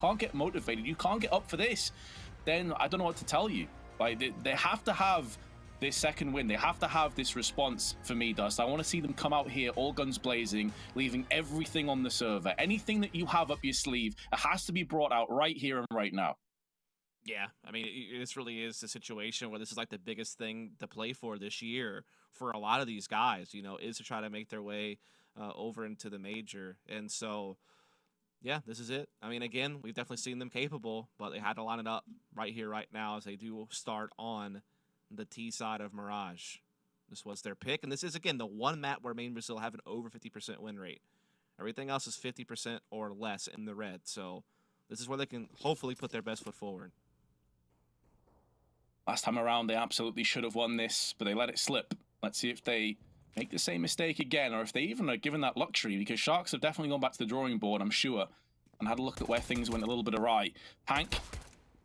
can't get motivated, you can't get up for this, then I don't know what to tell you. Like, they have to have this second win. They have to have this response for me, Dust. I want to see them come out here all guns blazing, leaving everything on the server. Anything that you have up your sleeve, it has to be brought out right here and right now. Yeah, I mean, this really is a situation where this is like the biggest thing to play for this year for a lot of these guys, you know, is to try to make their way over into the major. And so, yeah, this is it. I mean, again, we've definitely seen them capable, but they had to line it up right here, right now, as they do start on the T side of Mirage. This was their pick, and this is, again, the one map where Main Brazil have an over 50% win rate. Everything else is 50% or less in the red, so this is where they can hopefully put their best foot forward. Last time around, they absolutely should have won this, but they let it slip. Let's see if they make the same mistake again, or if they even are given that luxury, because Sharks have definitely gone back to the drawing board, I'm sure, and had a look at where things went a little bit awry. Pank,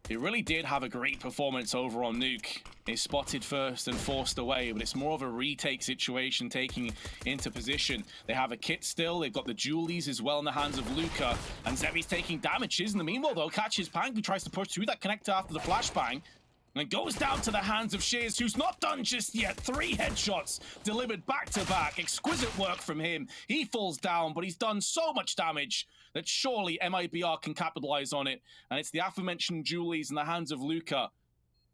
he really did have a great performance over on Nuke. He's spotted first and forced away, but it's more of a retake situation, taking into position. They have a kit still, they've got the Julies as well in the hands of Luca, and Zevi's taking damages. In the meanwhile, though, catches Pank, who tries to push through that connector after the flashbang. And it goes down to the hands of Shiz, who's not done just yet. 3 headshots delivered back to back. Exquisite work from him. He falls down, but he's done so much damage that surely MIBR can capitalize on it. And it's the aforementioned Julies in the hands of Luca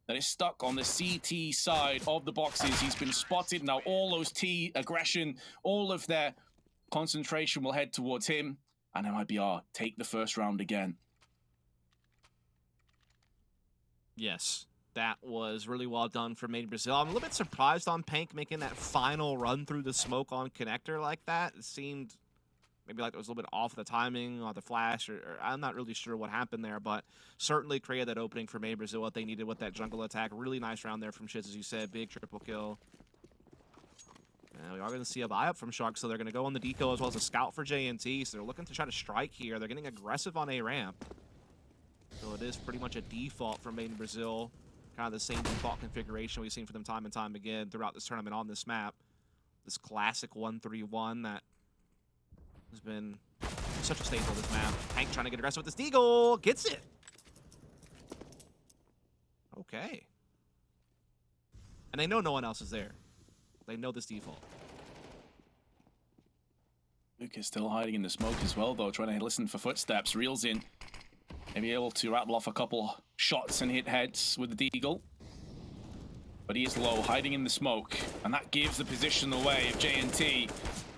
that is stuck on the CT side of the boxes. He's been spotted. Now all those T aggression, all of their concentration will head towards him. And MIBR take the first round again. Yes. That was really well done for Main Brazil. I'm a little bit surprised on Pank making that final run through the smoke on connector like that. It seemed maybe like it was a little bit off the timing or the flash, or I'm not really sure what happened there, but certainly created that opening for Main Brazil, what they needed with that jungle attack. Really nice round there from Shiz, as you said. Big triple kill. And we are going to see a buy-up from Sharks, so they're going to go on the deco as well as a scout for JNT, so they're looking to try to strike here. They're getting aggressive on A ramp. So it is pretty much a default from Main Brazil. Kind of the same default configuration we've seen for them time and time again throughout this tournament on this map. This classic 1-3-1 that has been such a staple of this map. Hank trying to get aggressive with this deagle. Gets it. Okay. And they know no one else is there. They know this default. Luke is still hiding in the smoke as well, though, trying to listen for footsteps. Reels in. Maybe able to rattle off a couple shots and hit heads with the deagle. But he is low, hiding in the smoke. And that gives the position away of JNT.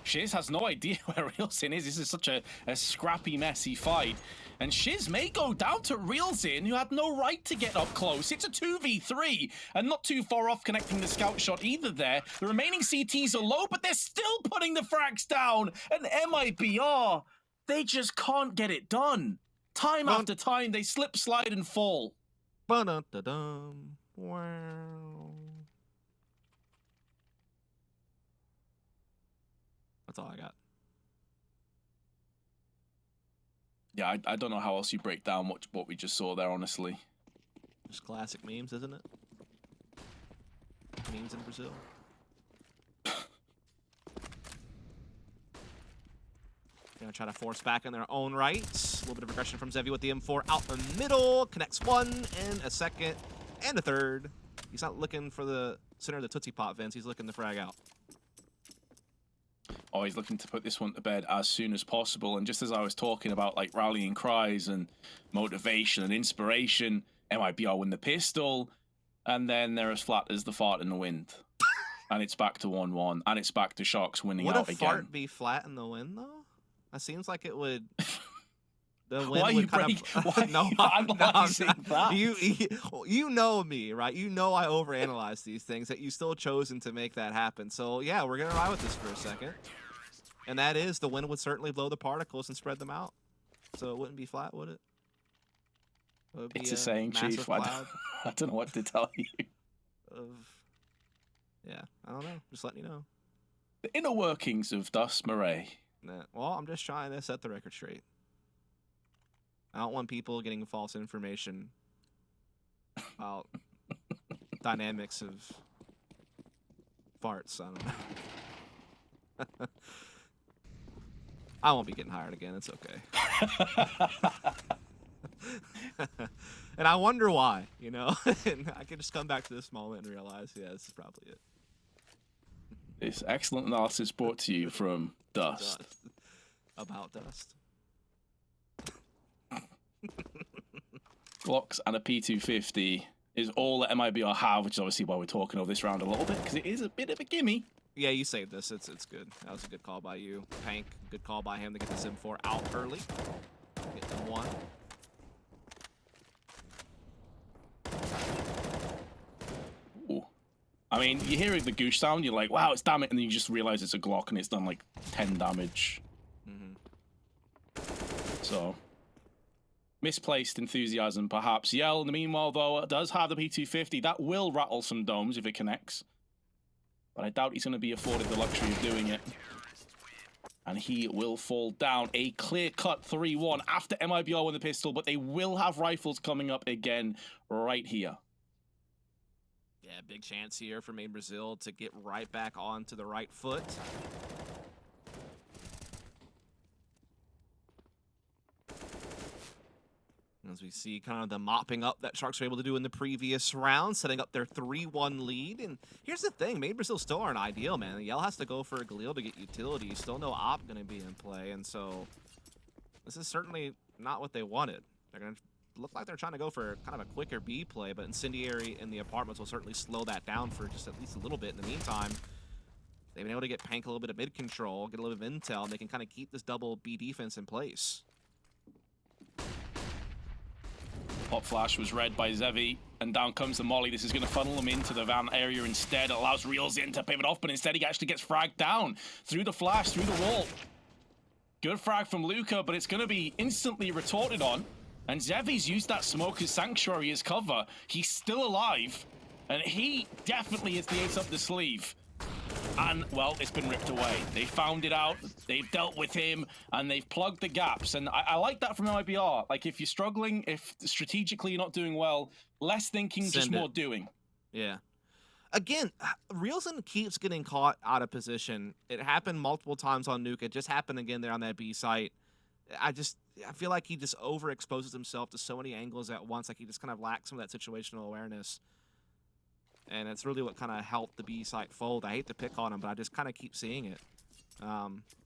Shiz has no idea where Reelsin is. This is such a scrappy, messy fight. And Shiz may go down to Reelsin, who had no right to get up close. It's a 2v3, and not too far off connecting the scout shot either there. The remaining CTs are low, but they're still putting the frags down. And MIBR, they just can't get it done. Time after time, they slip, slide, and fall. Ba-dum-da-dum. Wow. That's all I got. Yeah, I don't know how else you break down what we just saw there, honestly. Just classic memes, isn't it? Memes in Brazil. Gonna try to force back in their own right. A little bit of aggression from Zevi with the M4 out the middle. Connects one and a second and a third. He's not looking for the center of the Tootsie Pop, Vince. He's looking to frag out. Oh, he's looking to put this one to bed as soon as possible. And just as I was talking about like rallying cries and motivation and inspiration, MIBR win the pistol, and then they're as flat as the fart in the wind. And it's back to 1-1, and it's back to Sharks winning out again. Would a fart be flat in the wind, though? That seems like it would. The wind why would are you analyzing that? You know me, right? You know I overanalyze these things, that you still chosen to make that happen. So yeah, we're gonna ride with this for a second. And that is, the wind would certainly blow the particles and spread them out. So it wouldn't be flat, would it? Would it's a saying, Chief. I don't know what to tell you. Yeah, I don't know. Just letting you know. The inner workings of Dust Murray. Nah, well, I'm just trying to set the record straight. I don't want people getting false information about dynamics of farts. I don't know. I won't be getting hired again. It's okay. And I wonder why, you know? And I can just come back to this moment and realize, yeah, this is probably it. This excellent analysis brought to you from Dust. About Dust. Glocks and a P250 is all that MIBR have, which is obviously why we're talking over this round a little bit, because it is a bit of a gimme. Yeah, you saved this. It's good. That was a good call by you. Pank, good call by him to get the Sim 4 out early. Get them one. Ooh. I mean, you hear the goosh sound, you're like, wow, it's damn it, and then you just realize it's a Glock and it's done like 10 damage. So, misplaced enthusiasm, perhaps. Yell, in the meanwhile, though, does have the P250. That will rattle some domes if it connects. But I doubt he's going to be afforded the luxury of doing it. And he will fall down. A clear-cut 3-1 after MIBR won the pistol, but they will have rifles coming up again right here. Yeah, big chance here for Main Brazil to get right back onto the right foot. As we see kind of the mopping up that Sharks were able to do in the previous round, setting up their 3-1 lead. And here's the thing, Main Brazil still aren't ideal, man. Yell has to go for a Galil to get utility. Still no op going to be in play, and so this is certainly not what they wanted. They're going to look like they're trying to go for kind of a quicker B play, but Incendiary in the apartments will certainly slow that down for just at least a little bit. In the meantime, they've been able to get Pank a little bit of mid control, get a little bit of intel, and they can kind of keep this double B defense in place. Pop flash was read by Zevi, and down comes the molly. This is going to funnel him into the van area instead. It allows Reelzin to pivot off, but instead he actually gets fragged down through the flash, through the wall. Good frag from Luca, but it's going to be instantly retorted on. And Zevi's used that smoke as sanctuary as cover. He's still alive, and he definitely is the ace up the sleeve. And, well, it's been ripped away. They found it out, they've dealt with him, and they've plugged the gaps. And I like that from MIBR. Like, if you're struggling, if strategically you're not doing well, less thinking, just more doing. Yeah. Again, Reelzin keeps getting caught out of position. It happened multiple times on Nuke. It just happened again there on that B site. I feel like he just overexposes himself to so many angles at once. Like, he just kind of lacks some of that situational awareness. And it's really what kind of helped the B site fold. I hate to pick on him, but I just kind of keep seeing it.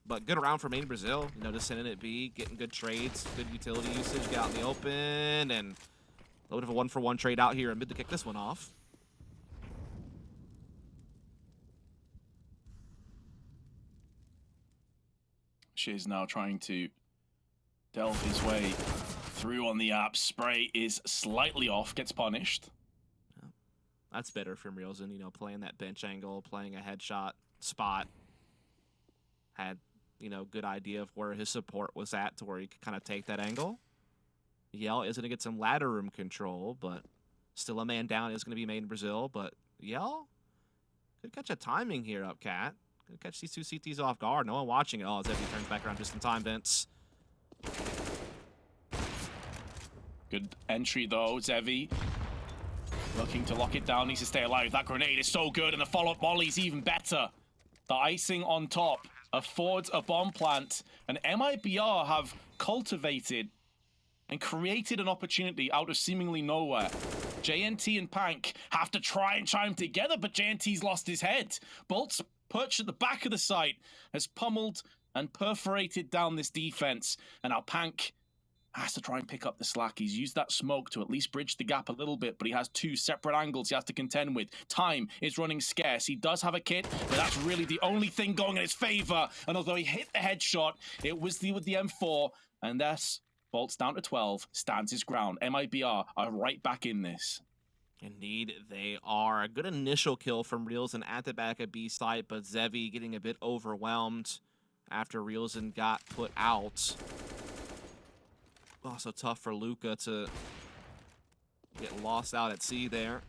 But good round for Main Brazil. You know, just sending it B, getting good trades, good utility usage, get out in the open, and a little bit of a one-for-one trade out here and mid to kick this one off. Shiz now trying to delve his way through on the app. Spray is slightly off, gets punished. That's better from Reelzin, you know, playing that bench angle, playing a headshot spot. Had, you know, good idea of where his support was at to where he could kind of take that angle. Yell is going to get some ladder room control, but still a man down is going to be made in Brazil. But Yell could catch a timing here up, Cat. Could catch these two CTs off guard. No one watching it. Oh, Zevi turns back around just in time, Vince. Good entry, though, Zevi. Looking to lock it down, needs to stay alive. That grenade is so good, and the follow-up volley's even better. The icing on top affords a bomb plant, and MIBR have cultivated and created an opportunity out of seemingly nowhere. JNT and Pank have to try and chime together, but JNT's lost his head. Bolt's perched at the back of the site, has pummeled and perforated down this defense, and now Pank has to try and pick up the slack. He's used that smoke to at least bridge the gap a little bit, but he has two separate angles he has to contend with. Time is running scarce. He does have a kit, but that's really the only thing going in his favor. And although he hit the headshot, it was with the M4, and thus Bolt's down to 12, stands his ground. MIBR are right back in this. Indeed, they are. A good initial kill from Reelzin at the back of B site, but Zevi getting a bit overwhelmed after Reelzin got put out. Also tough for Luca to get lost out at sea there.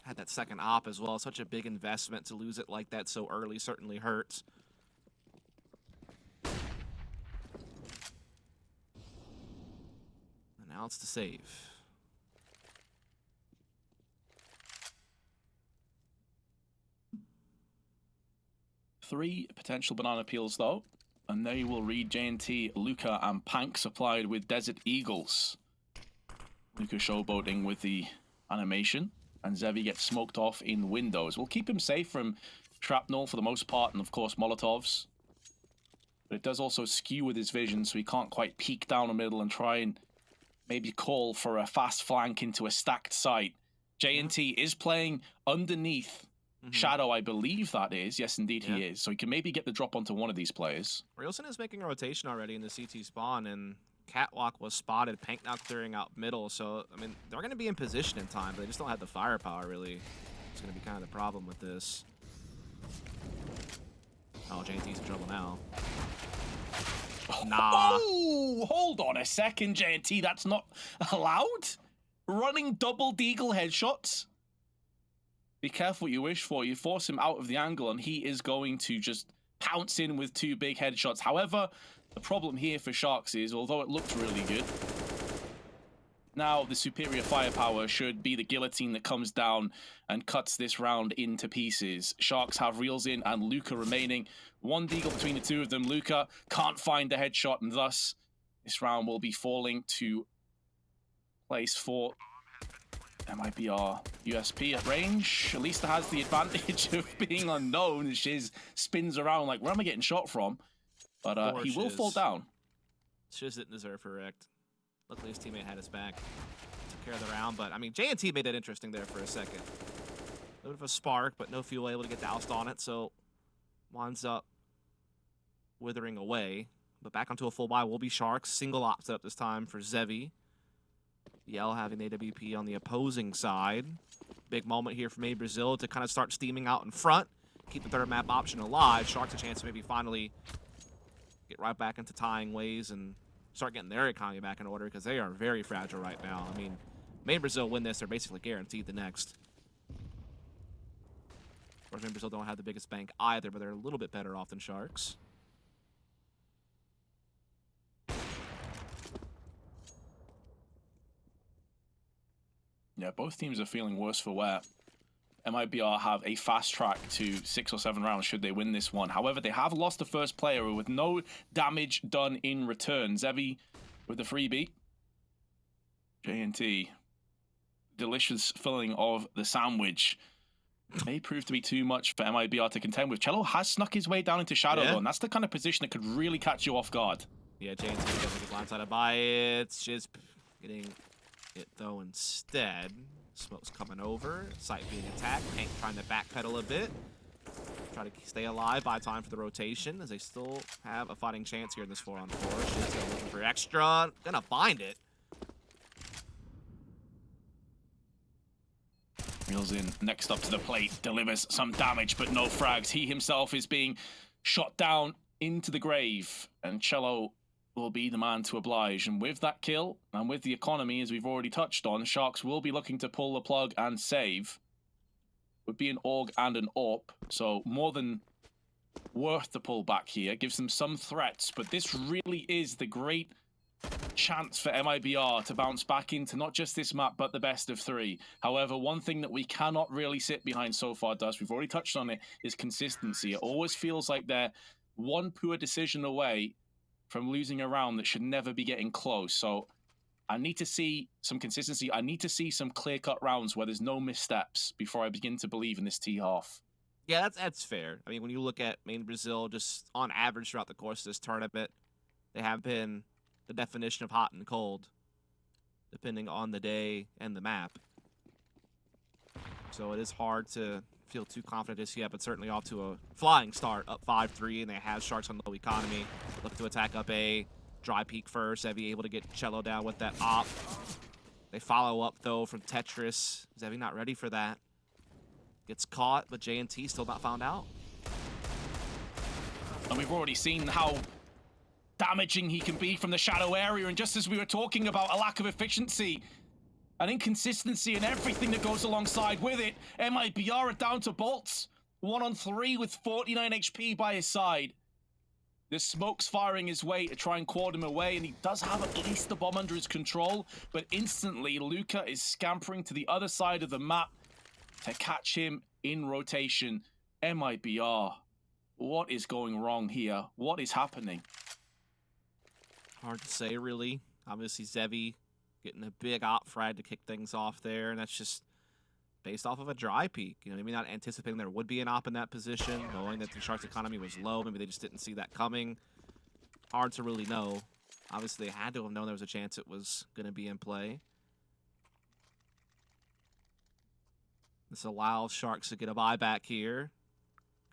Had that second op as well. Such a big investment to lose it like that so early certainly hurts. And now it's the save. Three potential banana peels, though. And they will read JNT, Luca, and Pank supplied with Desert Eagles. Luka showboating with the animation, and Zevi gets smoked off in windows. We'll keep him safe from shrapnel for the most part, and of course Molotovs. But it does also skew with his vision, so he can't quite peek down the middle and try and maybe call for a fast flank into a stacked site. JNT is playing underneath Shadow, I believe that is. Yes, indeed he is. So he can maybe get the drop onto one of these players. Rielson is making a rotation already in the CT spawn, and Catwalk was spotted. Pank now clearing out middle, so, I mean, they're going to be in position in time, but they just don't have the firepower, really. It's going to be kind of the problem with this. Oh, JNT's in trouble now. Nah. Oh, hold on a second, JNT. That's not allowed? Running double deagle headshots? Be careful what you wish for. You force him out of the angle, and he is going to just pounce in with 2 big headshots. However, the problem here for Sharks is, although it looked really good, now the superior firepower should be the guillotine that comes down and cuts this round into pieces. Sharks have Reels in and Luka remaining. 1 deagle between the 2 of them. Luka can't find the headshot, and thus this round will be falling to place for MIBR. USP at range. At least it has the advantage of being unknown. Shiz spins around like, where am I getting shot from? But he will fall down. Shiz didn't deserve a wrecked. Luckily his teammate had his back. Took care of the round, but I mean, JNT made it interesting there for a second. A little bit of a spark, but no fuel able to get doused on it, so winds up withering away. But back onto a full buy will be Sharks. Single op set up this time for Zevi. Yell having AWP on the opposing side. Big moment here for Made Brazil to kind of start steaming out in front. Keep the third map option alive. Sharks a chance to maybe finally get right back into tying ways and start getting their economy back in order, because they are very fragile right now. I mean, Made Brazil win this, they're basically guaranteed the next. Of course, Made Brazil don't have the biggest bank either, but they're a little bit better off than Sharks. Yeah, both teams are feeling worse for wear. MIBR have a fast track to 6 or 7 rounds should they win this one. However, they have lost the first player with no damage done in return. Zevi with the freebie. JNT. Delicious filling of the sandwich. May prove to be too much for MIBR to contend with. Cello has snuck his way down into Shadow, though, and that's the kind of position that could really catch you off guard. Yeah, JNT doesn't get blindsided by it. Shiz getting it, though, instead. Smoke's coming over. Site being attacked. Pank trying to backpedal a bit. Try to stay alive, buy time for the rotation, as they still have a fighting chance here in this 4-on-4. Shiz looking for extra. Gonna find it. Reels in next up to the plate. Delivers some damage, but no frags. He himself is being shot down into the grave. And Cello will be the man to oblige. And with that kill, and with the economy, as we've already touched on, Sharks will be looking to pull the plug and save. Would be an AUG and an AWP, so more than worth the pullback here. Gives them some threats, but this really is the great chance for MIBR to bounce back into not just this map, but the best of 3. However, one thing that we cannot really sit behind so far, Dust, we've already touched on it, is consistency. It always feels like they're one poor decision away from losing a round that should never be getting close. So I need to see some consistency. I need to see some clear-cut rounds where there's no missteps before I begin to believe in this T-half. Yeah, that's fair. I mean, when you look at Main Brazil, just on average throughout the course of this tournament, they have been the definition of hot and cold, depending on the day and the map. So it is hard to feel too confident just yet, but certainly off to a flying start, up 5-3, and they have Sharks on low economy. Look to attack up A, dry peek first. Zevi able to get Cello down with that op. They follow up, though, from Tetris. Zevi not ready for that. Gets caught, but JNT still not found out. And we've already seen how damaging he can be from the shadow area, and just as we were talking about a lack of efficiency and inconsistency and everything that goes alongside with it, MIBR are down to bolts. 1-on-3 with 49 HP by his side. The smoke's firing his way to try and quad him away, and he does have at least the bomb under his control, but instantly Luka is scampering to the other side of the map to catch him in rotation. MIBR, what is going wrong here? What is happening? Hard to say, really. Obviously, Zevi getting a big op frag to kick things off there, and that's just based off of a dry peek. You know, maybe not anticipating there would be an op in that position, knowing that the Sharks' economy was low. Maybe they just didn't see that coming. Hard to really know. Obviously, they had to have known there was a chance it was going to be in play. This allows Sharks to get a buyback here.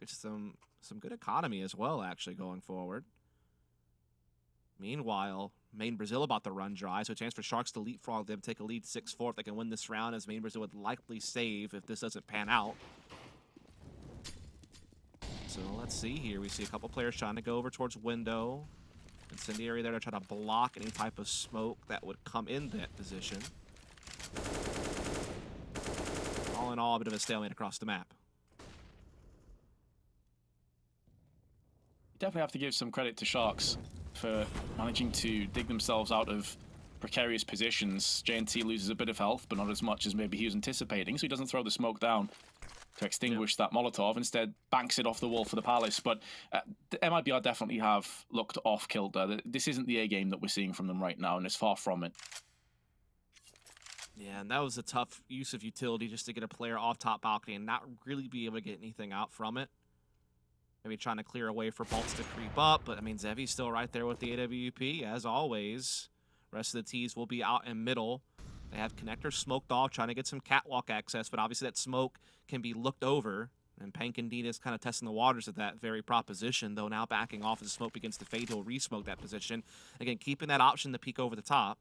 Gets some good economy as well, actually, going forward. Meanwhile, Main Brazil about to run dry, so a chance for Sharks to leapfrog them, take a lead 6-4 if they can win this round, as Main Brazil would likely save if this doesn't pan out. So let's see here. We see a couple players trying to go over towards window. Incendiary there to try to block any type of smoke that would come in that position. All in all, a bit of a stalemate across the map. You definitely have to give some credit to Sharks for managing to dig themselves out of precarious positions. JNT loses a bit of health, but not as much as maybe he was anticipating, so he doesn't throw the smoke down to extinguish that Molotov. Instead, banks it off the wall for the Palace. But the MIBR definitely have looked off kilter. This isn't the A game that we're seeing from them right now, and it's far from it. Yeah, and that was a tough use of utility just to get a player off top balcony and not really be able to get anything out from it. Maybe trying to clear a way for Bolts to creep up, but I mean, Zevi's still right there with the AWP, as always. Rest of the T's will be out in middle. They have connector smoked off, trying to get some catwalk access, but obviously that smoke can be looked over, and Pank indeed is kind of testing the waters of that very proposition, though now backing off as the smoke begins to fade. He'll re-smoke that position. Again, keeping that option to peek over the top.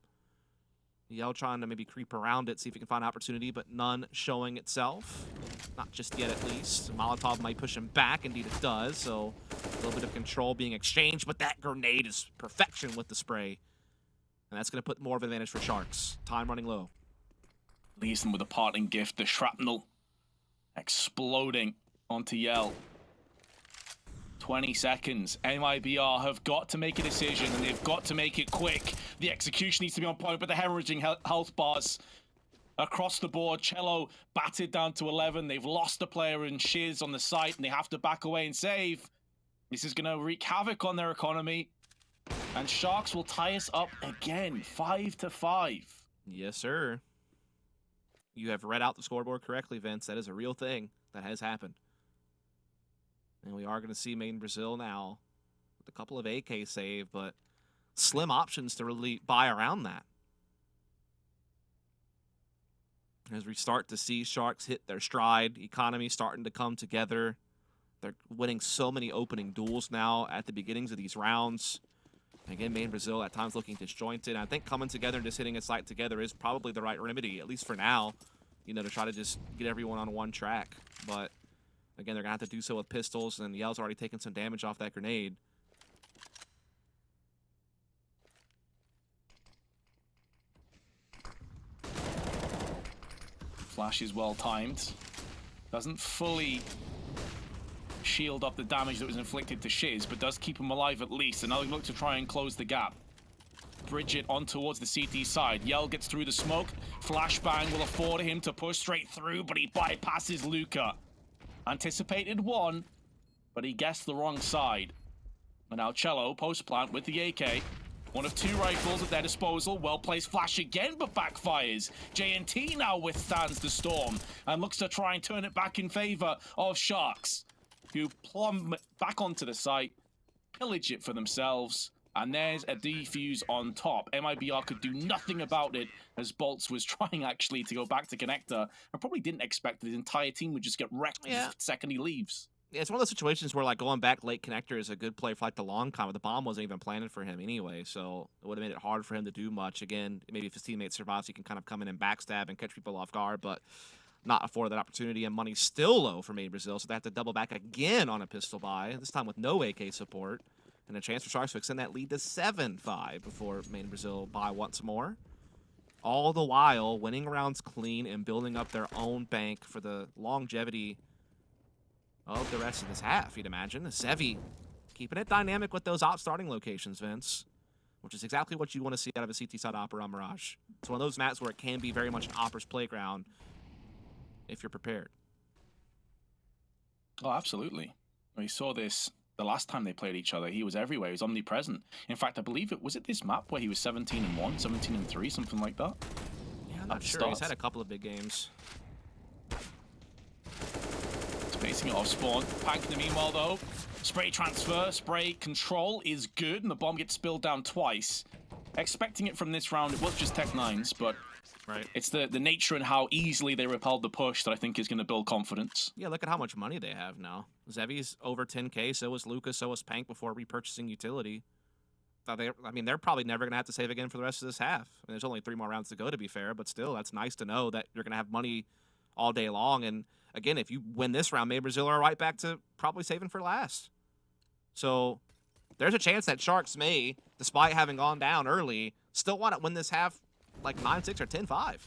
Yell trying to maybe creep around it, see if he can find opportunity, but none showing itself. Not just yet, at least. Molotov might push him back. Indeed, it does. So a little bit of control being exchanged, but that grenade is perfection with the spray. And that's going to put more of an advantage for Sharks. Time running low. Leaves them with a parting gift. The shrapnel exploding onto Yell. 20 seconds. MIBR have got to make a decision, and they've got to make it quick. The execution needs to be on point, but the hemorrhaging health bars across the board. Cello batted down to 11. They've lost a player in Shiz on the site, and they have to back away and save. This is going to wreak havoc on their economy. And Sharks will tie us up again, 5-5. Yes, sir. You have read out the scoreboard correctly, Vince. That is a real thing that has happened. And we are going to see Main Brazil now with a couple of AK save, but slim options to really buy around that. As we start to see Sharks hit their stride, economy starting to come together. They're winning so many opening duels now at the beginnings of these rounds. Again, Main Brazil at times looking disjointed. I think coming together and just hitting a site together is probably the right remedy, at least for now, you know, to try to just get everyone on one track. But again, they're going to have to do so with pistols, and Yell's already taken some damage off that grenade. Flash is well timed. Doesn't fully shield up the damage that was inflicted to Shiz, but does keep him alive at least. Another look to try and close the gap. Bridge it on towards the CT side. Yell gets through the smoke. Flashbang will afford him to push straight through, but he bypasses Luca. Anticipated one, but he guessed the wrong side. And now Cello, post-plant with the AK. One of two rifles at their disposal. Well-placed flash again, but backfires. JNT now withstands the storm and looks to try and turn it back in favor of Sharks, who plumb back onto the site, pillage it for themselves, and there's a defuse on top. MIBR could do nothing about it, as Bolts was trying actually to go back to connector and probably didn't expect that his entire team would just get wrecked the second he leaves. Yeah, it's one of those situations where, like, going back late connector is a good play for, like, the long con, but the bomb wasn't even planted for him anyway, so it would have made it hard for him to do much. Again, maybe if his teammate survives, he can kind of come in and backstab and catch people off guard, but not afford that opportunity, and money's still low for Main Brazil, so they have to double back again on a pistol buy, this time with no AK support, and a chance for Sharks to extend that lead to 7-5 before Main Brazil buy once more. All the while, winning rounds clean and building up their own bank for the longevity of the rest of this half, you'd imagine. Zevi keeping it dynamic with those op starting locations, Vince, which is exactly what you want to see out of a CT side opera on Mirage. It's one of those maps where it can be very much an opera's playground if you're prepared. Oh, absolutely. We saw this the last time they played each other. He was everywhere. He was omnipresent. In fact, I believe it was this map where he was 17-1, 17-3, something like that. Yeah, I'm not sure. He's had a couple of big games. Spacing it off spawn. Pank in the meanwhile, though. Spray transfer, spray control is good, and the bomb gets spilled down twice. Expecting it from this round, it was just Tech 9s, but right. It's the nature and how easily they repelled the push that I think is going to build confidence. Yeah, look at how much money they have now. Zevi's over 10K, so is Lucas, so is Pank before repurchasing utility. I mean, they're probably never going to have to save again for the rest of this half. I mean, there's only 3 more rounds to go, to be fair, but still, that's nice to know that you're going to have money all day long. And again, if you win this round, maybe Brazil are right back to probably saving for last. So there's a chance that Sharks may, despite having gone down early, still want to win this half like 9-6 or 10-5.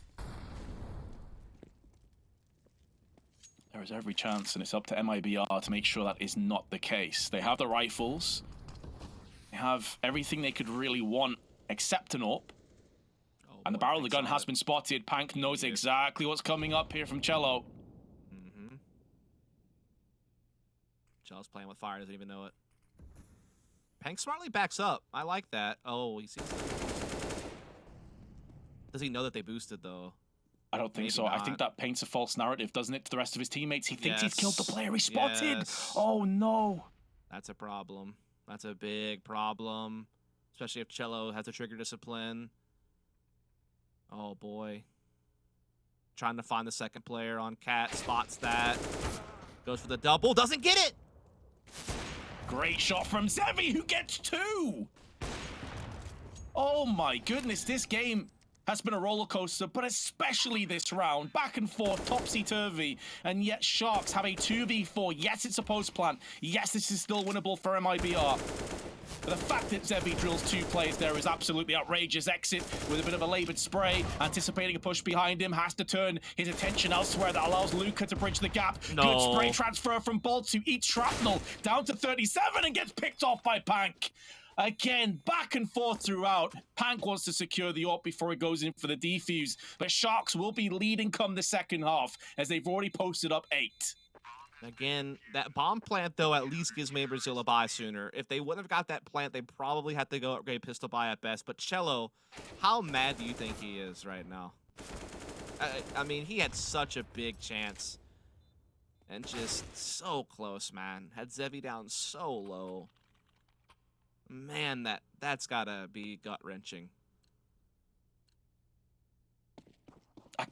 There is every chance, and it's up to MIBR to make sure that is not the case. They have the rifles. They have everything they could really want except an AWP. And the barrel of the gun has been spotted. Pank knows exactly what's coming up here from Cello. Cello's playing with fire, doesn't even know it. Pank smartly backs up. I like that. Oh, he sees it. Does he know that they boosted, though? I don't think so. Not. I think that paints a false narrative, doesn't it, to the rest of his teammates? He thinks he's killed the player he spotted. Yes. Oh, no. That's a problem. That's a big problem, especially if Cello has a trigger discipline. Oh, boy. Trying to find the second player on Cat. Spots that. Goes for the double. Doesn't get it. Great shot from Zevi, who gets 2. Oh, my goodness. This game has been a roller coaster, but especially this round. Back and forth, topsy-turvy. And yet Sharks have a 2v4. Yes, it's a post plant. Yes, this is still winnable for MIBR. But the fact that Zevi drills 2 players there is absolutely outrageous. Exit with a bit of a labored spray, anticipating a push behind him, has to turn his attention elsewhere. That allows Luca to bridge the gap. No. Good spray transfer from Bolt, who eats shrapnel down to 37 and gets picked off by Pank. Again, back and forth throughout. Pank wants to secure the AWP before he goes in for the defuse, but Sharks will be leading come the second half, as they've already posted up 8. Again, that bomb plant, though, at least gives Maybe Brazil a buy sooner. If they wouldn't have got that plant, they probably had to go upgrade pistol buy at best. But Cello, how mad do you think he is right now? I mean, he had such a big chance. And just so close, man. Had Zevi down so low. Man, that's gotta be gut-wrenching.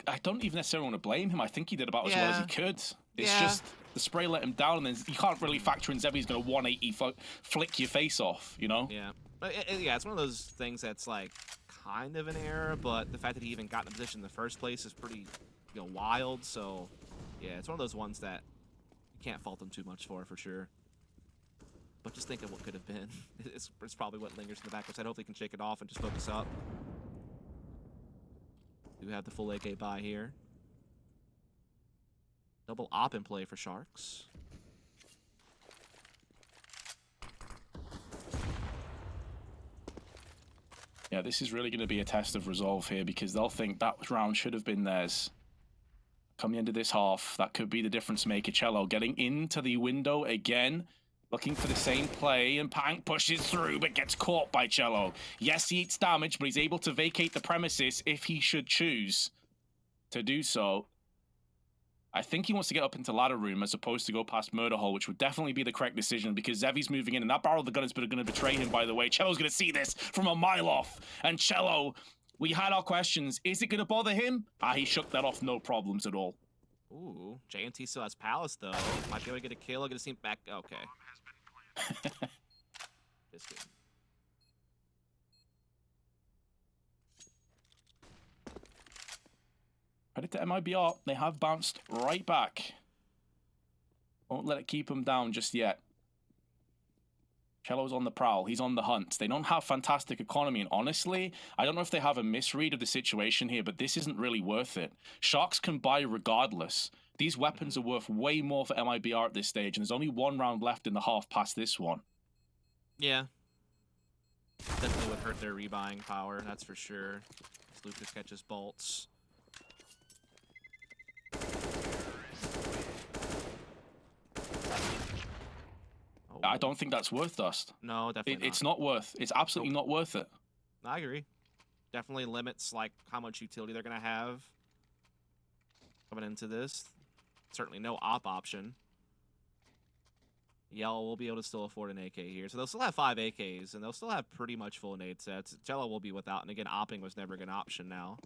I don't even necessarily want to blame him. I think he did about as well as he could. It's just the spray let him down, and then you can't really factor in Zevi's going to 180 flick your face off, you know? Yeah. But yeah, it's one of those things that's like kind of an error, but the fact that he even got in the position in the first place is pretty, wild. So yeah, it's one of those ones that you can't fault him too much for sure. But just think of what could have been. It's probably what lingers in the back of his head. Hopefully he can shake it off and just focus up. Do have the full AK buy here. Double op in play for Sharks. Yeah, this is really going to be a test of resolve here, because they'll think that round should have been theirs. Come the end of this half, that could be the difference maker. Cello getting into the window again, looking for the same play, and Pank pushes through but gets caught by Cello. Yes, he eats damage, but he's able to vacate the premises if he should choose to do so. I think he wants to get up into ladder room as opposed to go past murder hole, which would definitely be the correct decision, because Zevi's moving in, and that barrel of the gun is going to betray him, by the way. Cello's going to see this from a mile off. And Cello, we had our questions. Is it going to bother him? He shook that off, no problems at all. Ooh, JNT still has Palace, though. Might be able to get a kill, get a team back. Okay. Just kidding. Credit to MIBR, they have bounced right back. Won't let it keep them down just yet. Cello's on the prowl, he's on the hunt. They don't have fantastic economy, and honestly, I don't know if they have a misread of the situation here, but this isn't really worth it. Sharks can buy regardless. These weapons are worth way more for MIBR at this stage, and there's only 1 round left in the half past this one. Yeah. Definitely would hurt their rebuying power, that's for sure. As Lucas catches bolts. Oh, I don't think that's worth Dust. No, definitely It's not worth. It's absolutely not worth it. I agree. Definitely limits like how much utility they're gonna have coming into this. Certainly no op option. Yellow will be able to still afford an AK here, so they'll still have 5 AKs, and they'll still have pretty much full nade sets. Jello will be without, and again, opping was never an option now.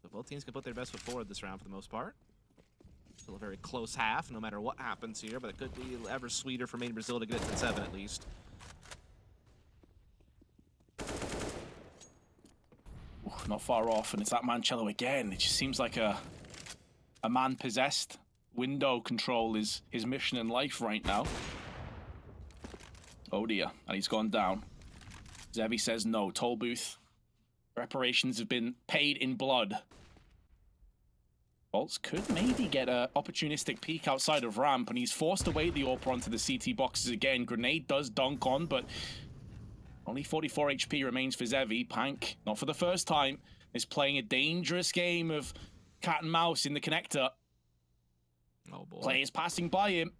So both teams can put their best foot forward this round for the most part. Still a very close half, no matter what happens here, but it could be ever sweeter for Main Brazil to get it to 7 at least. Ooh, not far off, and it's that Mancello again. It just seems like a man-possessed. Window control is his mission in life right now. Oh dear, and he's gone down. Zevi says no. Toll booth. Reparations have been paid in blood. Bolts could maybe get an opportunistic peek outside of ramp, and he's forced away the AWP onto the CT boxes again. Grenade does dunk on, but only 44 HP remains for Zevi. Pank, not for the first time, is playing a dangerous game of cat and mouse in the connector. Oh boy. Players passing by him.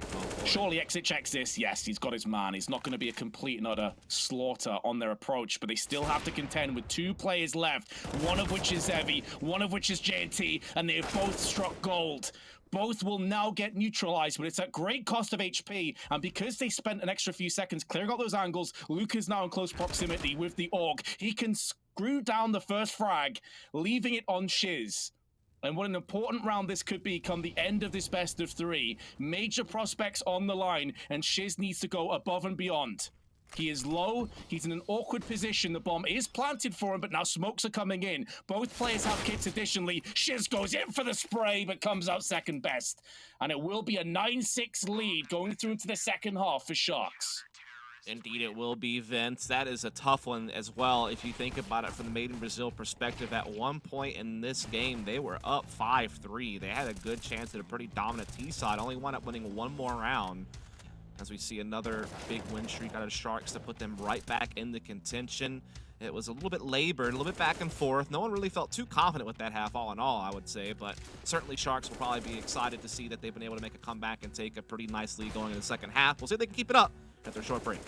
Oh boy. Surely exit checks this. Yes, he's got his man. It's not going to be a complete and utter slaughter on their approach, but they still have to contend with 2 players left, one of which is Zevi, one of which is JNT, and they've both struck gold. Both will now get neutralized, but it's at great cost of HP, and because they spent an extra few seconds clearing out those angles, Luke is now in close proximity with the AUG. He can screw down the first frag, leaving it on Shiz. And what an important round this could be come the end of this best of 3. Major prospects on the line, and Shiz needs to go above and beyond. He is low, he's in an awkward position, the bomb is planted for him, but now smokes are coming in. Both players have kits additionally. Shiz goes in for the spray, but comes out second best. And it will be a 9-6 lead going through into the second half for Sharks. Indeed, it will be, Vince. That is a tough one as well. If you think about it from the Made in Brazil perspective, at one point in this game, they were up 5-3. They had a good chance at a pretty dominant T side, only wound up winning one more round. As we see another big win streak out of Sharks to put them right back in the contention. It was a little bit labored, a little bit back and forth. No one really felt too confident with that half, all in all, I would say. But certainly Sharks will probably be excited to see that they've been able to make a comeback and take a pretty nice lead going in the second half. We'll see if they can keep it up after a short break.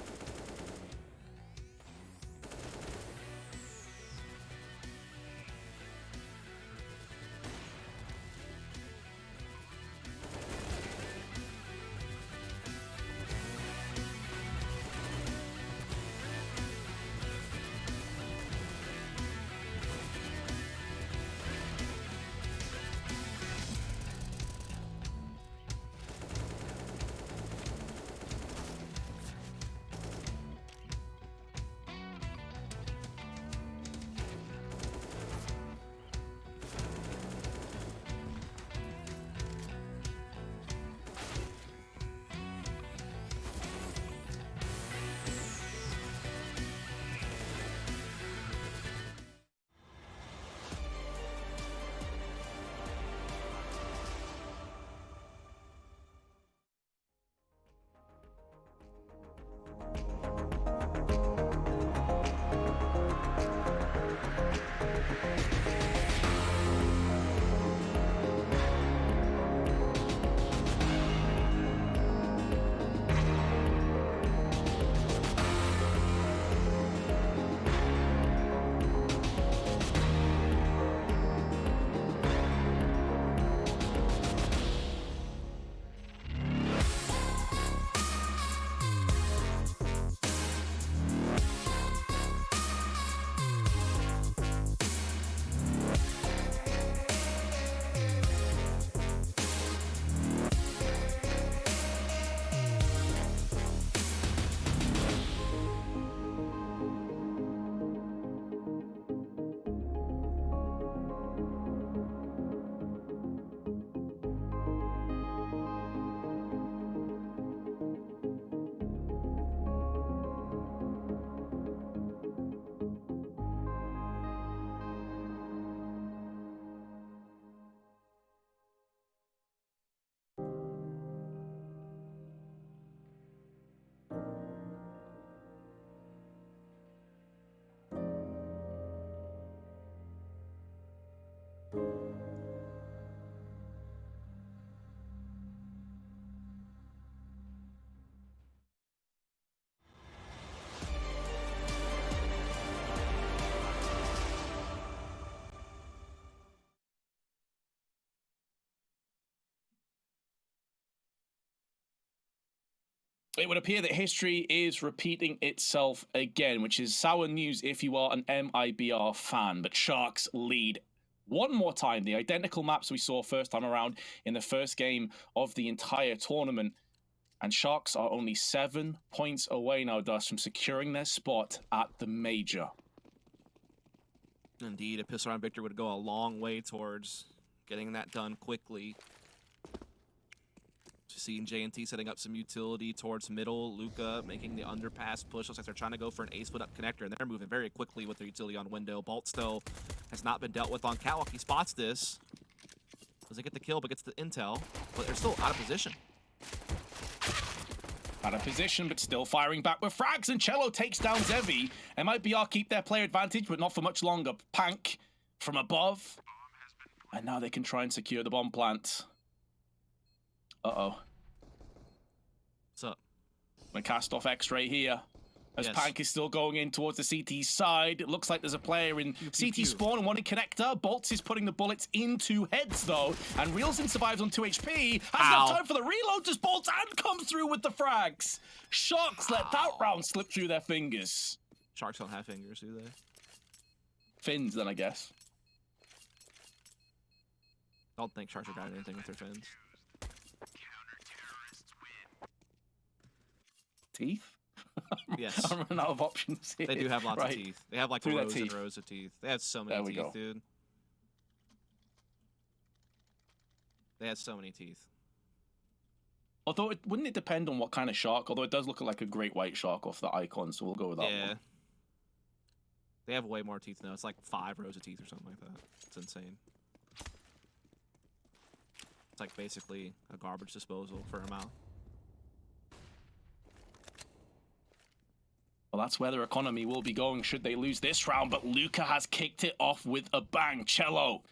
It would appear that history is repeating itself again, which is sour news if you are an MIBR fan. But Sharks lead one more time. The identical maps we saw first time around in the first game of the entire tournament. And Sharks are only 7 points away now, Dust, from securing their spot at the major. Indeed, a pistol round victory would go a long way towards getting that done quickly. Seeing J&T setting up some utility towards middle. Luca making the underpass push. Looks like they're trying to go for an A split up connector, and they're moving very quickly with their utility on window. Bolt still has not been dealt with on Catwalk. He spots this. Doesn't get the kill, but gets the intel. But they're still out of position. Out of position, but still firing back with frags, and Cello takes down Zevi. MIBR keep their player advantage, but not for much longer. Pank from above. And now they can try and secure the bomb plant. Uh-oh. What's up? Gonna cast off X-ray here. As Yes. Pank is still going in towards the CT side. It looks like there's a player in CT spawn and one in connector. Bolts is putting the bullets into heads though. And Reelson survives on 2 HP. Has enough time for the reload. Just Bolts and comes through with the frags. Sharks let that round slip through their fingers. Sharks don't have fingers, do they? Fins then, I guess. I don't think Sharks are got anything with their fins. Teeth? Yes. I'm running out of options here. They do have lots Right. of teeth. They have like Through their rows and teeth. rows of teeth. They have so many There we teeth, go. dude. They have so many teeth. Although, wouldn't it depend on what kind of shark? Although it does look like a great white shark off the icon, so we'll go with that Yeah. one. They have way more teeth now. It's like 5 rows of teeth or something like that. It's insane. It's like basically a garbage disposal for a mouth. Well, that's where their economy will be going should they lose this round, but Luca has kicked it off with a bang. Cello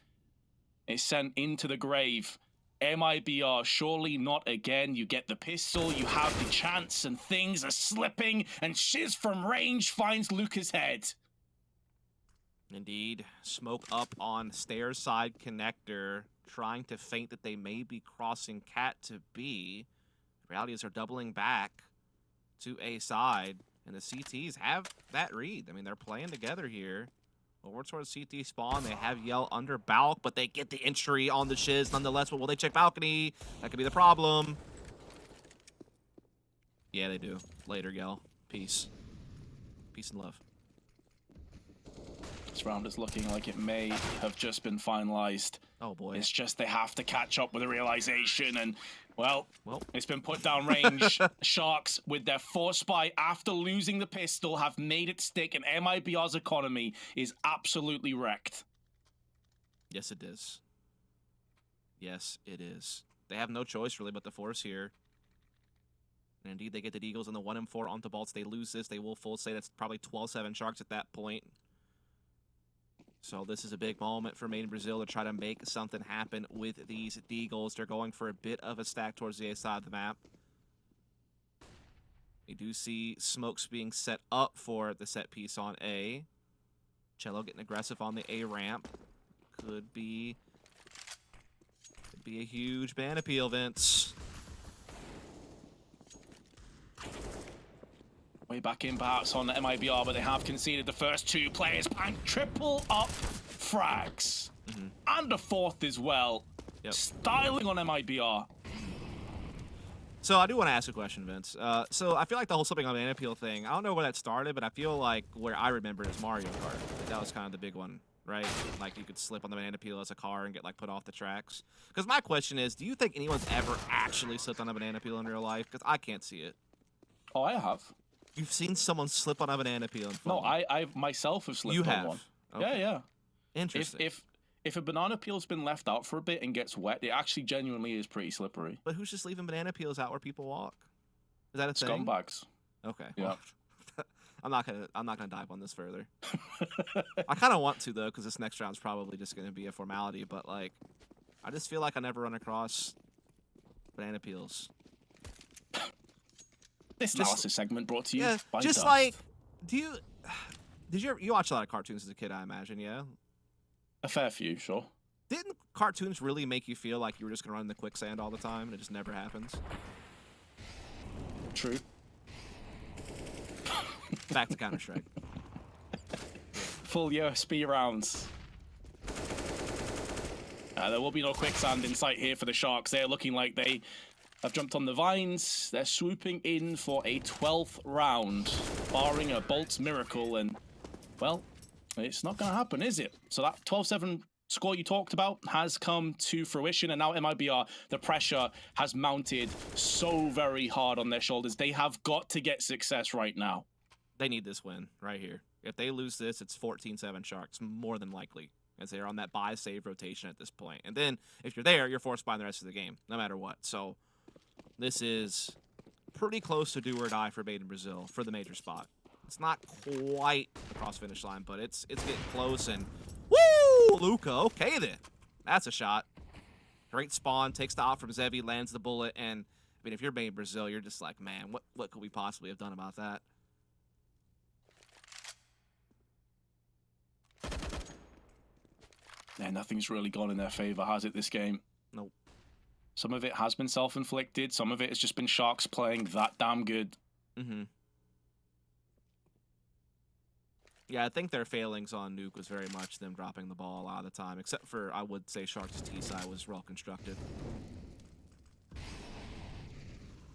is sent into the grave. MIBR, surely not again. You get the pistol, you have the chance, and things are slipping, and Shiz from range finds Luca's head. Indeed. Smoke up on stairs side connector, trying to feint that they may be crossing Cat to B. The reality is they're doubling back to A side, and the CTs have that read. I mean, they're playing together here. Over towards CT spawn, they have Yell under Balk, but they get the entry on the Shiz nonetheless. But will they check balcony? That could be the problem. Yeah, they do. Later, Yell. Peace. Peace and love. This round is looking like it may have just been finalized. Oh, boy. It's just they have to catch up with the realization, and well, Well. it's been put down range. Sharks, with their force spy after losing the pistol, have made it stick, and MIBR's economy is absolutely wrecked. Yes, it is. Yes, it is. They have no choice, really, but to force here. And indeed, they get the Eagles and the 1-4 onto Bolts. They lose this. They will full say that's probably 12-7 Sharks at that point. So this is a big moment for Made in Brazil to try to make something happen with these Deagles. They're going for a bit of a stack towards the A side of the map. We do see smokes being set up for the set piece on A. Cello getting aggressive on the A ramp. Could be a huge ban appeal, Vince. Way back in perhaps on the MIBR, but they have conceded the first 2 players. And triple up frags. And a 4th as well. Yep. Styling on MIBR. So I do want to ask a question, Vince. So I feel like the whole slipping on ban appeal thing, I don't know where that started, but I feel like where I remember it is Mario Kart. That was kind of the big one, right? Like you could slip on the banana peel as a car and get like put off the tracks. Because my question is, do you think anyone's ever actually slipped on a banana peel in real life? Because I can't see it. Oh, I have. You've seen someone slip on a banana peel and No, fall? I myself have slipped You on have? one. Okay. Yeah. Interesting. If a banana peel's been left out for a bit and gets wet, it actually genuinely is pretty slippery. But who's just leaving banana peels out where people walk? Is that a thing? Scumbags. Okay. Yeah. Well, I'm not gonna dive on this further. I kind of want to though, because this next round's probably just gonna be a formality. But like, I just feel like I never run across banana peels. This analysis segment brought to you Yeah, by just Dust. like, did you watch a lot of cartoons as a kid? I imagine, yeah. A fair few, sure. Didn't cartoons really make you feel like you were just gonna run in the quicksand all the time and it just never happens? True. Back to Counter-Strike. Full USB rounds. There will be no quicksand in sight here for the Sharks. They're looking like they have jumped on the vines. They're swooping in for a 12th round, barring a Bolt's miracle. And, well, it's not going to happen, is it? So that 12-7 score you talked about has come to fruition. And now MIBR, the pressure has mounted so very hard on their shoulders. They have got to get success right now. They need this win right here. If they lose this, it's 14-7 Sharks, more than likely, as they're on that buy-save rotation at this point. And then, if you're there, you're forced by the rest of the game, no matter what. So, this is pretty close to do or die for Made in Brazil for the major spot. It's not quite across finish line, but it's getting close. And woo, Luka. Okay then, that's a shot. Great spawn, takes the out from Zevi, lands the bullet, and I mean, if you're Made in Brazil, you're just like, man, what could we possibly have done about that? Yeah, nothing's really gone in their favor, has it, this game? Nope. Some of it has been self-inflicted. Some of it has just been Sharks playing that damn good. Mm-hmm. Yeah, I think their failings on Nuke was very much them dropping the ball a lot of the time, except for, I would say, Sharks' T-side was well constructed.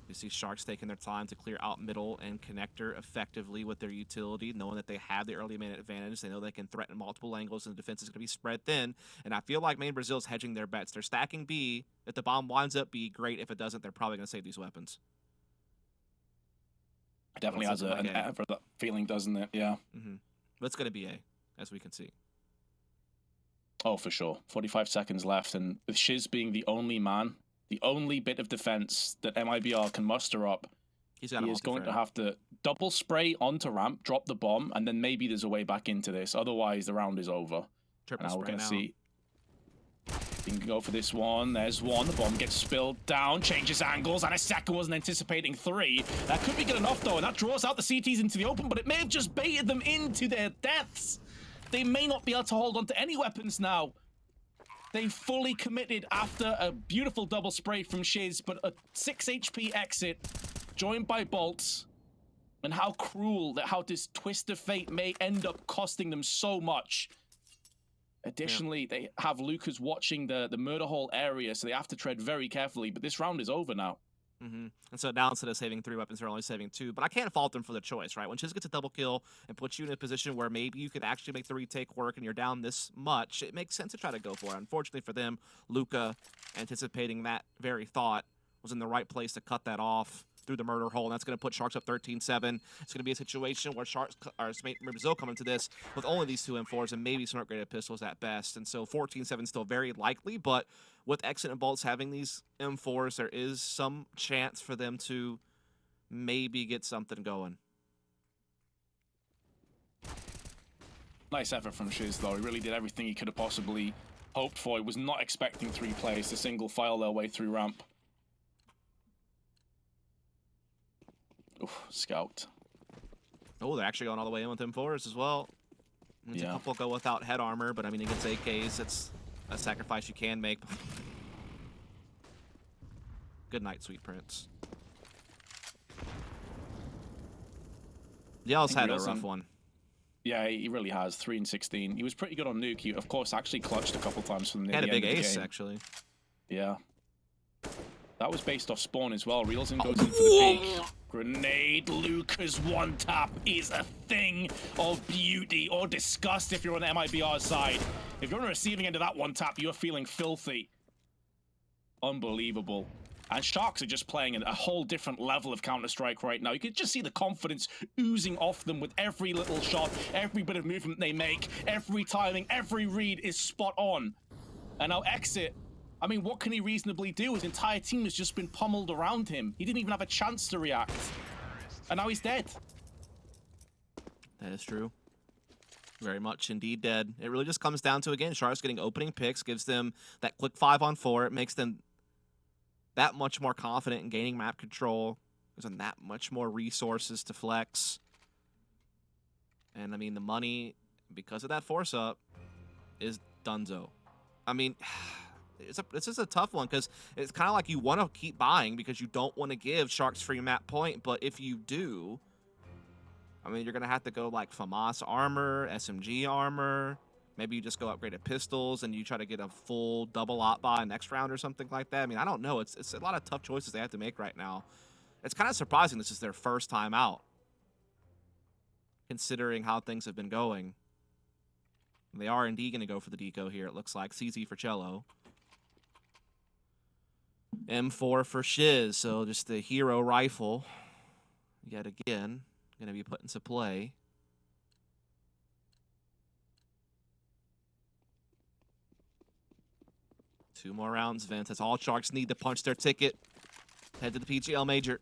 You see Sharks taking their time to clear out middle and connector effectively with their utility, knowing that they have the early minute advantage. They know they can threaten multiple angles, and the defense is going to be spread thin. And I feel like Main Brazil's hedging their bets. They're stacking B. If the bomb winds up B, great. If it doesn't, they're probably going to save these weapons. It definitely has an ever that feeling, doesn't it? Yeah. Mm-hmm. But it's going to be A, as we can see. Oh, for sure. 45 seconds left, and with Shiz being the only man, the only bit of defense that MIBR can muster up, he is going to have to double spray onto ramp, drop the bomb, and then maybe there's a way back into this. Otherwise, the round is over. Triple now spray we're going to now. see. He can go for this one. There's one. The bomb gets spilled down, changes angles, and a second wasn't anticipating 3. That could be good enough, though, and that draws out the CTs into the open, but it may have just baited them into their deaths. They may not be able to hold on to any weapons now. They fully committed after a beautiful double spray from Shiz, but a 6 HP exit joined by Bolts. And how cruel that how this twist of fate may end up costing them so much. Additionally, they have Lucas watching the murder hole area, so they have to tread very carefully, but this round is over now. Mm-hmm. And so now instead of saving 3 weapons, they're only saving 2. But I can't fault them for the choice, right? When Shiz gets a double kill and puts you in a position where maybe you could actually make the retake work and you're down this much, it makes sense to try to go for it. Unfortunately for them, Luka, anticipating that very thought, was in the right place to cut that off through the murder hole, and that's going to put Sharks up 13-7. It's going to be a situation where Sharks or Brazil come into this with only these 2 M4s and maybe some upgraded pistols at best. And so 14-7 is still very likely, but with Exit and Bolts having these M4s, there is some chance for them to maybe get something going. Nice effort from Shiz, though. He really did everything he could have possibly hoped for. He was not expecting 3 players to single file their way through ramp. Oof, scout. Oh, they're actually going all the way in with M4s as well. A couple go without head armor, but I mean, against AKs, it's a sacrifice you can make. Good night, Sweet Prince. Yell's had a rough one. Yeah, he really has. 3 and 16. He was pretty good on Nuke. He, of course, actually clutched a couple times from the had end a big of the ace, game. actually. Yeah. That was based off spawn as well. Reelson goes in for the peak. Grenade Lucas one tap is a thing of beauty or disgust if you're on the MIBR side. If you're on the receiving end of that one tap, you are feeling filthy. Unbelievable. And Sharks are just playing at a whole different level of Counter-Strike right now. You can just see the confidence oozing off them with every little shot, every bit of movement they make, every timing, every read is spot on. And now Exit, I mean, what can he reasonably do? His entire team has just been pummeled around him. He didn't even have a chance to react. And now he's dead. That is true. Very much indeed dead. It really just comes down to, again, Sharks getting opening picks, gives them that quick 5-on-4. It makes them that much more confident in gaining map control. Gives them that much more resources to flex. And, I mean, the money, because of that force-up, is donezo. I mean... This is a tough one because it's kind of like you want to keep buying because you don't want to give Sharks free map point, but if you do, I mean, you're going to have to go like FAMAS armor, SMG armor. Maybe you just go upgraded pistols and you try to get a full double op buy next round or something like that. I mean, I don't know. It's a lot of tough choices they have to make right now. It's kind of surprising this is their first time out, considering how things have been going. They are indeed going to go for the deco here, it looks like. CZ for Cello. M4 for Shiz, so just the hero rifle, yet again, going to be put into play. Two more rounds, Vince. That's all Sharks need to punch their ticket. Head to the PGL Major.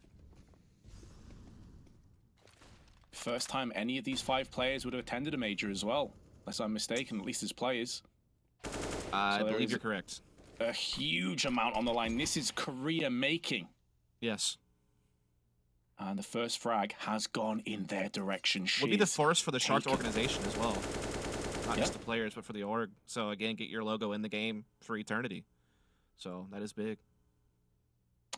First time any of these 5 players would have attended a major as well. Unless I'm mistaken, at least as players. I believe you're correct. A huge amount on the line. This is career making. Yes. And the first frag has gone in their direction. Would be the first for the Sharks organization as well. Not just the players, but for the org. So again, get your logo in the game for eternity. So that is big.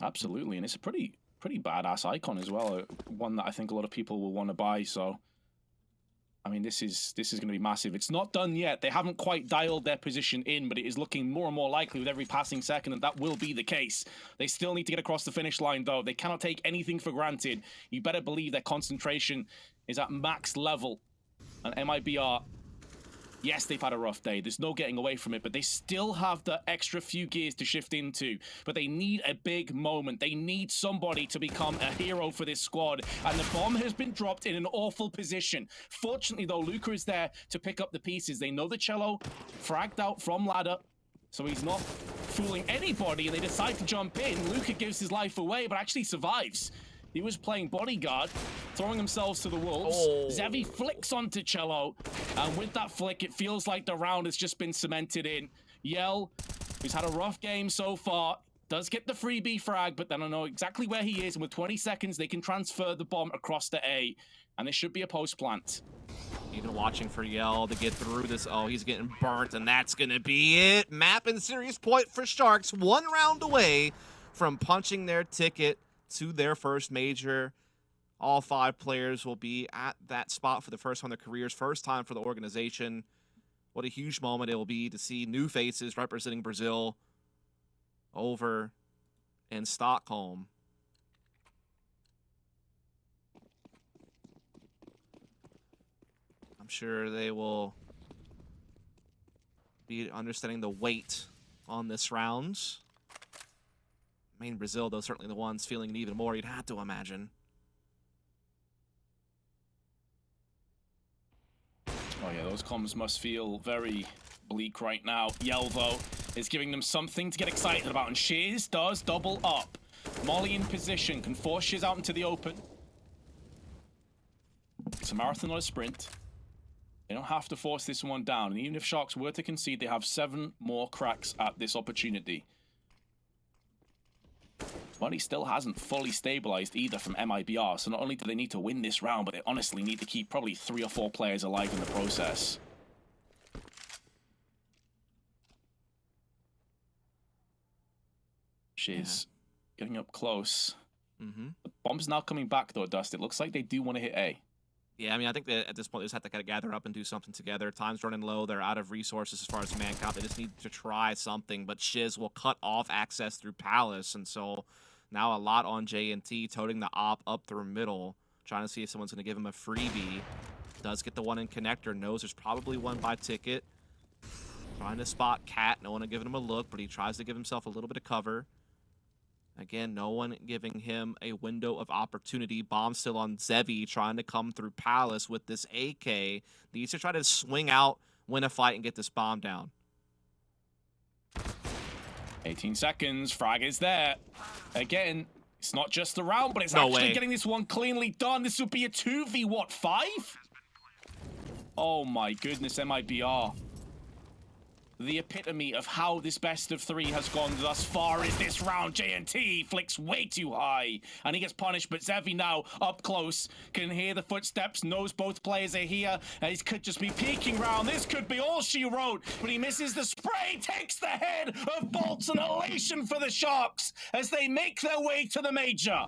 Absolutely, and it's a pretty badass icon as well. One that I think a lot of people will want to buy. So, I mean, this is going to be massive. It's not done yet. They haven't quite dialed their position in, but it is looking more and more likely with every passing second that that will be the case. They still need to get across the finish line, though. They cannot take anything for granted. You better believe their concentration is at max level. And MIBR, yes, they've had a rough day. There's no getting away from it, but they still have the extra few gears to shift into. But they need a big moment. They need somebody to become a hero for this squad. And the bomb has been dropped in an awful position. Fortunately, though, Luca is there to pick up the pieces. They know the Cello fragged out from ladder, so he's not fooling anybody, and they decide to jump in. Luca gives his life away, but actually survives. He was playing bodyguard, throwing themselves to the wolves. Oh. Zevi flicks onto Cello, and with that flick, it feels like the round has just been cemented in. Yell, who's had a rough game so far, does get the freebie frag, but then I know exactly where he is, and with 20 seconds, they can transfer the bomb across to A, and this should be a post plant. Even watching for Yell to get through this. Oh, he's getting burnt, and that's going to be it. Map and series point for Sharks, 1 round away from punching their ticket to their first major. All 5 players will be at that spot for the first time in their careers. First time for the organization. What a huge moment it will be to see new faces representing Brazil over in Stockholm. I'm sure they will be understanding the weight on this round. I mean, Brazil, though, certainly the ones feeling it even more, you'd have to imagine. Oh yeah, those comms must feel very bleak right now. Yell, though, is giving them something to get excited about, and Shiz does double up. Molly in position, can force Shiz out into the open. It's a marathon, not a sprint. They don't have to force this one down, and even if Sharks were to concede, they have 7 more cracks at this opportunity. But he still hasn't fully stabilized either from MIBR, so not only do they need to win this round, but they honestly need to keep probably 3 or 4 players alive in the process. Shiz getting up close. The bomb's now coming back though, Dust. It looks like they do want to hit A. Yeah, I mean, I think that at this point, they just have to kind of gather up and do something together. Time's running low. They're out of resources as far as man count. They just need to try something, but Shiz will cut off access through Palace, and so now a lot on J&T, toting the op up through middle, trying to see if someone's going to give him a freebie. Does get the one in connector, knows there's probably one by ticket. Trying to spot Cat, no one giving him a look, but he tries to give himself a little bit of cover. Again, no one giving him a window of opportunity. Bomb still on Zevi, trying to come through Palace with this AK. Needs to try to swing out, win a fight, and get this bomb down. 18 seconds, frag is there. Again, it's not just the round, but it's actually getting this one cleanly done. This would be a 2v, what, 5? Oh my goodness, MIBR. The epitome of how this best of 3 has gone thus far is this round. J&T flicks way too high, and he gets punished, but Zevi now up close, can hear the footsteps, knows both players are here, and he could just be peeking round. This could be all she wrote, but he misses the spray, takes the head of Bolts, and elation for the Sharks as they make their way to the major.